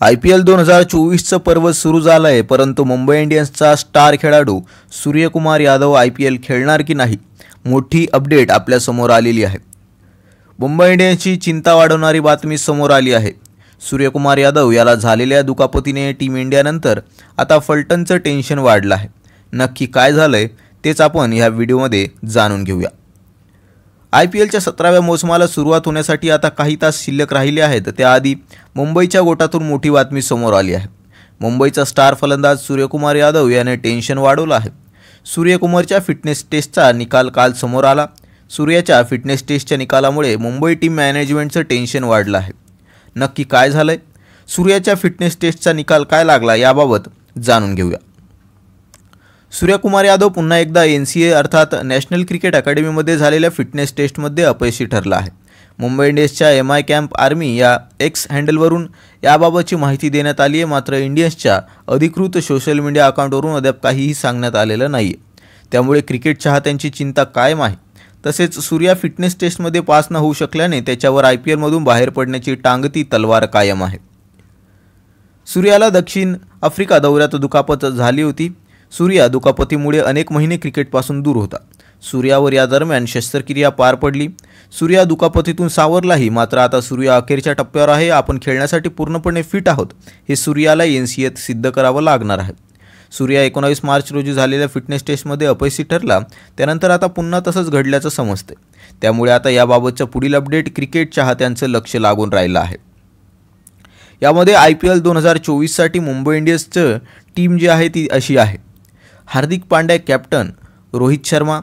IPL 2024चं पर्व सुरू झालं आहे, परंतु मुंबई इंडियन्सचा स्टार खेळाडू सूर्यकुमार यादव IPL खेळणार की नाही, मोठी अपडेट आपल्या समोर आलेली आहे. मुंबई इंडियन्सची चिंता वाढवणारी बातमी समोर आली आहे. सूर्यकुमार यादव याला झालेल्या दुखापतीने टीम इंडियानंतर आता फलटणचं टेन्शन वाढलं आहे. नक्की काय झालंय तेच आपण ह्या व्हिडिओमध्ये जाणून घेऊया. IPLच्या 17व्या मोसमाला सुरुवात होण्यासाठी आता काही तास शिल्लक राहिले आहेत. त्याआधी मुंबईच्या गोटातून मोठी बातमी समोर आली आहे. मुंबईचा स्टार फलंदाज सूर्यकुमार यादव याने टेन्शन वाढवलं आहे. सूर्यकुमारच्या फिटनेस टेस्टचा निकाल काल समोर आला. सूर्याच्या फिटनेस टेस्टच्या निकालामुळे मुंबई टीम मॅनेजमेंटचं टेन्शन वाढलं आहे. नक्की काय झालंय, सूर्याच्या फिटनेस टेस्टचा निकाल काय लागला याबाबत जाणून घेऊया. सूर्यकुमार यादव पुन्हा एकदा NCA अर्थात नॅशनल क्रिकेट अकॅडमीमध्ये झालेल्या फिटनेस टेस्टमध्ये अपयशी ठरला आहे. मुंबई इंडियन्सच्या MI कॅम्प आर्मी या X हँडलवरून याबाबतची माहिती देण्यात आली आहे. मात्र इंडियन्सच्या अधिकृत सोशल मीडिया अकाउंटवरून अद्याप काहीही सांगण्यात आलेलं नाही आहे. त्यामुळे क्रिकेट चाहत्यांची चिंता कायम आहे. तसेच सूर्या फिटनेस टेस्टमध्ये पास न होऊ शकल्याने त्याच्यावर IPLमधून बाहेर पडण्याची टांगती तलवार कायम आहे. सूर्याला दक्षिण आफ्रिका दौऱ्यात दुखापत झाली होती. सूर्या दुखापतीमुळे अनेक महिने क्रिकेटपासून दूर होता. सूर्यावर या दरम्यान शस्त्रक्रिया पार पडली. सूर्या दुखापतीतून सावरलाही. मात्र आता सूर्या अखेरच्या टप्प्यावर आहे. आपण खेळण्यासाठी पूर्णपणे फिट आहोत हे सूर्याला NCAत सिद्ध करावं लागणार आहे. सूर्या 19 मार्च रोजी झालेल्या फिटनेस टेस्टमध्ये अपयशी ठरला. त्यानंतर आता पुन्हा तसंच घडल्याचं समजते. त्यामुळे आता याबाबतच्या पुढील अपडेट क्रिकेट चाहत्यांचं लक्ष लागून राहिलं आहे. यामध्ये IPL 2024साठी मुंबई इंडियन्सचं टीम जी आहे ती अशी आहे. Hardik Pandya captain, Rohit Sharma,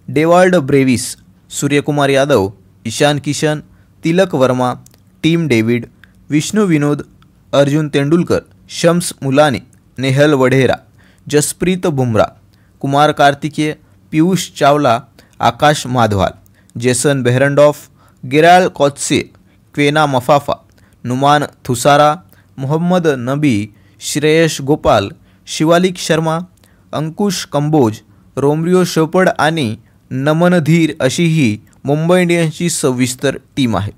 Dewald Brevis, Suryakumar Yadav, Ishan Kishan, Tilak Varma, Tim David, Vishnu Vinod, Arjun Tendulkar, Shams Mulani, Nehal Wadhera, Jasprit Bumrah, Kumar Kartikeya, Piyush Chawla, Akash Madhwal, Jason Behrendorff, गिराल Coetzee, Kwena Maphaka, Nuwan Thushara, Mohammad Nabi, Shreyas Gopal, Shivalik Sharma, Ankush Kamboj, Romario Shepherd आणि नमन धीर अशी ही मुंबई इंडियन्सची सविस्तर टीम आहे.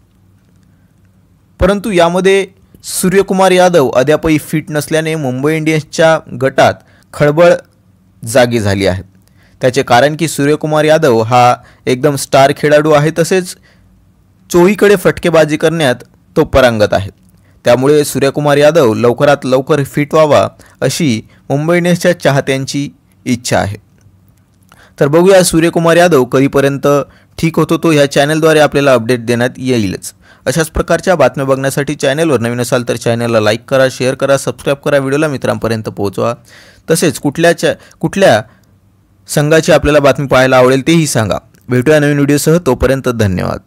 परंतु यामध्ये सूर्यकुमार यादव अद्यापही फिट नसल्याने मुंबई इंडियन्सच्या गटात खळबळ जागी झाली आहे. त्याचे कारण की सूर्यकुमार यादव हा एकदम स्टार खेळाडू आहे. तसेच चोहीकडे फटकेबाजी करण्यात तो पारंगत आहे. त्यामुळे सूर्यकुमार यादव लवकरात लवकर फिट व्हावा अशी मुंबई इंडियन्सच्या चाहत्यांची इच्छा आहे. तर बघूया सूर्यकुमार यादव कधीपर्यंत ठीक होतो तो ह्या चॅनलद्वारे आपल्याला अपडेट देण्यात येईलच. अशाच प्रकारच्या बातम्या बघण्यासाठी चॅनलवर नवीन असाल तर चॅनलला लाईक करा, शेअर करा, सबस्क्राईब करा, व्हिडिओला मित्रांपर्यंत पोहोचवा. तसेच कुठल्या संघाची आपल्याला बातमी पाहायला आवडेल तेही सांगा. भेटूया नवीन व्हिडिओसह. तोपर्यंत धन्यवाद.